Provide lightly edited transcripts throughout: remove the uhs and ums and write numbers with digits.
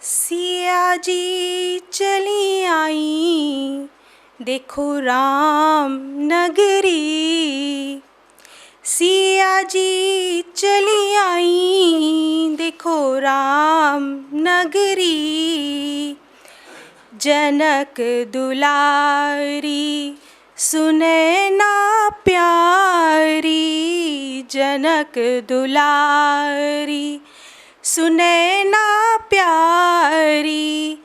सिया जी चली आई, देखो राम नगरी। सिया जी चली आई, देखो राम नगरी। जनक दुलारी सुने ना प्यारी, जनक दुलारी सुने ना प्यारी।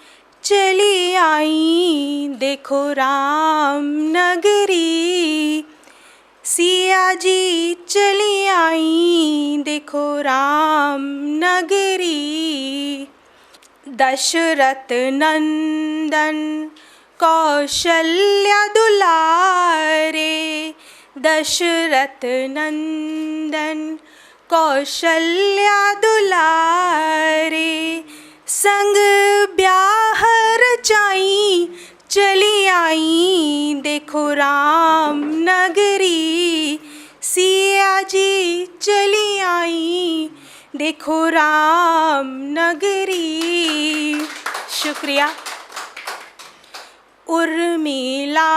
चली आई, देखो राम नगरी। सिया जी चली आई, देखो राम नगरी। दशरथ नंदन कौशल्या दुलारे, दशरथ नंदन कौशल्या दुलारे। संग ब्याह रचाई, चली आई, देखो राम नगरी। सिया जी चली आई, देखो राम नगरी। शुक्रिया। उर्मिला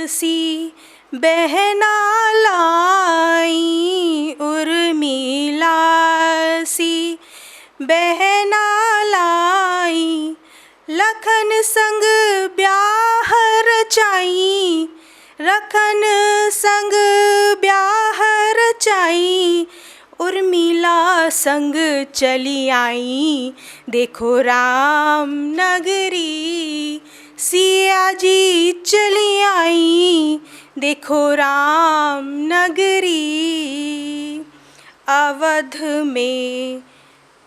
सी बहना लाई, उर्मिला सी बहना लाई। लखन संग ब्याह रचाई, लखन संग ब्याह रचाई। उर्मिला संग चली आई, देखो राम नगरी। सिया जी चली आई, देखो राम नगरी। अवध में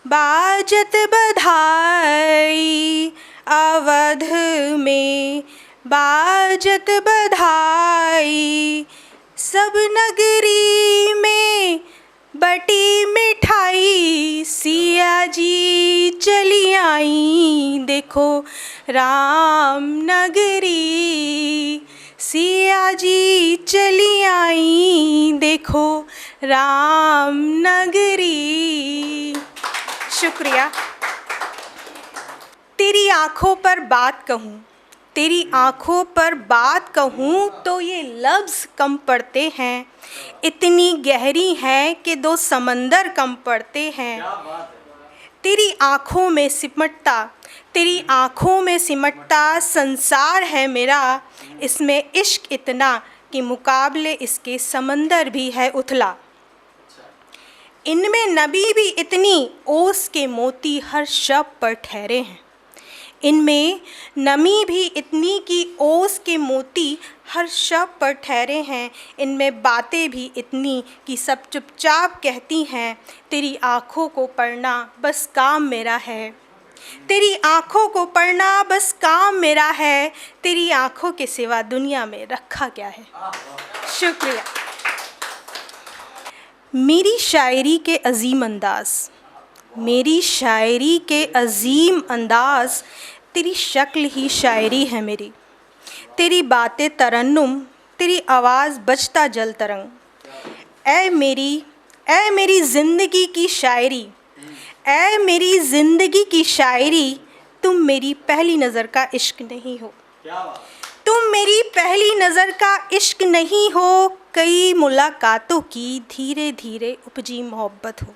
बाजत बधाई, अवध में बाजत बधाई। सब नगरी में बटी मिठाई। सिया जी चली आई, देखो राम नगरी। सिया जी चली आई, देखो राम नगरी। शुक्रिया। तेरी आँखों पर बात कहूँ, तेरी आँखों पर बात कहूँ तो ये लफ्ज़ कम पड़ते हैं। इतनी गहरी है कि दो समंदर कम पड़ते हैं। तेरी आँखों में सिमटता, तेरी आँखों में सिमटता संसार है मेरा। इसमें इश्क इतना कि मुकाबले इसके समंदर भी है उथला। इनमें नबी भी इतनी ओस के मोती हर शब पर ठहरे हैं। इनमें नमी भी इतनी कि ओस के मोती हर शब पर ठहरे हैं। इनमें बातें भी इतनी कि सब चुपचाप कहती हैं। तेरी आँखों को पढ़ना बस काम मेरा है, तेरी आँखों को पढ़ना बस काम मेरा है। तेरी आँखों के सिवा दुनिया में रखा क्या है। शुक्रिया। मेरी शायरी के अजीम अंदाज़, मेरी शायरी के अजीम अंदाज़। तेरी शक्ल ही शायरी है मेरी, तेरी बातें तरन्नुम, तेरी आवाज़ बजता जल तरंग। ऐ मेरी ज़िंदगी की शायरी, ऐ मेरी ज़िंदगी की शायरी। तुम मेरी पहली नज़र का इश्क नहीं हो, तुम मेरी पहली नज़र का इश्क नहीं हो। कई मुलाकातों की धीरे धीरे उपजी मोहब्बत हो।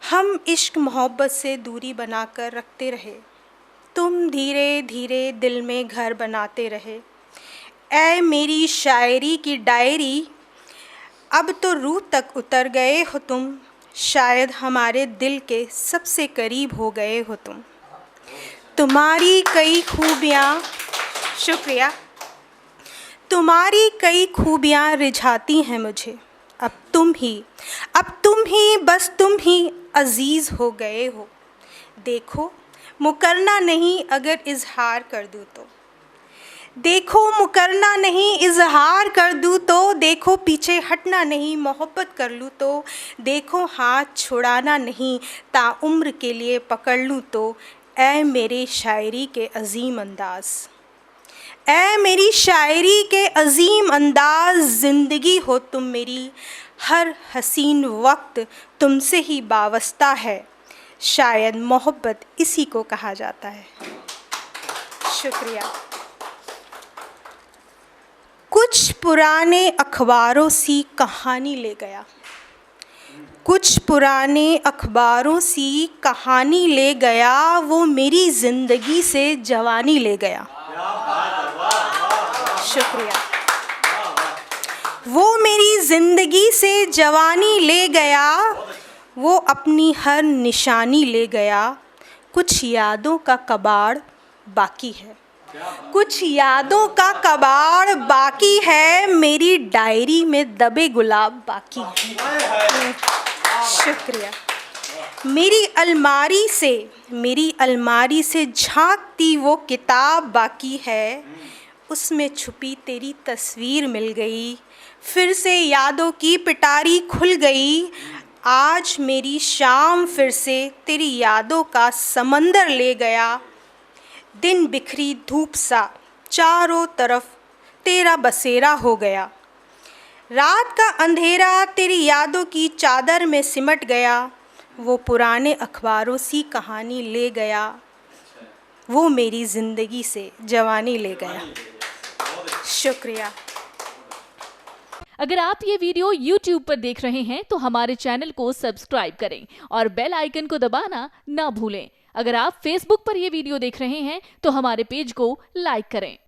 हम इश्क मोहब्बत से दूरी बनाकर रखते रहे, तुम धीरे धीरे दिल में घर बनाते रहे। ऐ मेरी शायरी की डायरी, अब तो रूह तक उतर गए हो तुम। शायद हमारे दिल के सबसे करीब हो गए हो तुम। तुम्हारी कई खूबियाँ, शुक्रिया, तुम्हारी कई खूबियाँ रिझाती हैं मुझे। अब तुम ही बस तुम ही अज़ीज़ हो गए हो। देखो मुकरना नहीं अगर इज़हार कर दूँ तो, देखो मुकरना नहीं इज़हार कर दूँ तो। देखो पीछे हटना नहीं मोहब्बत कर लूँ तो। देखो हाथ छुड़ाना नहीं ताउम्र के लिए पकड़ लूँ तो। ऐ मेरी शायरी के अज़ीम अंदाज़, ऐ मेरी शायरी के अज़ीम अंदाज़। ज़िंदगी हो तुम मेरी, हर हसीन वक्त तुमसे ही वाबस्ता है। शायद मोहब्बत इसी को कहा जाता है। शुक्रिया। कुछ पुराने अखबारों सी कहानी ले गया, कुछ पुराने अखबारों सी कहानी ले गया, वो मेरी ज़िंदगी से जवानी ले गया। शुक्रिया। वो मेरी ज़िंदगी से जवानी ले गया, वो अपनी हर निशानी ले गया। कुछ यादों का कबाड़ बाकी है, कुछ यादों का कबाड़ बाकी है, मेरी डायरी में दबे गुलाब बाकी है। शुक्रिया। मेरी अलमारी से झांकती वो किताब बाकी है, उसमें छुपी तेरी तस्वीर मिल गई, फिर से यादों की पिटारी खुल गई। आज मेरी शाम फिर से तेरी यादों का समंदर ले गया। दिन बिखरी धूप सा चारों तरफ तेरा बसेरा हो गया, रात का अंधेरा तेरी यादों की चादर में सिमट गया। वो पुराने अखबारों सी कहानी ले गया, वो मेरी ज़िंदगी से जवानी ले गया। शुक्रिया। अगर आप ये वीडियो YouTube पर देख रहे हैं तो हमारे चैनल को सब्सक्राइब करें और बेल आइकन को दबाना ना भूलें। अगर आप Facebook पर ये वीडियो देख रहे हैं तो हमारे पेज को लाइक करें।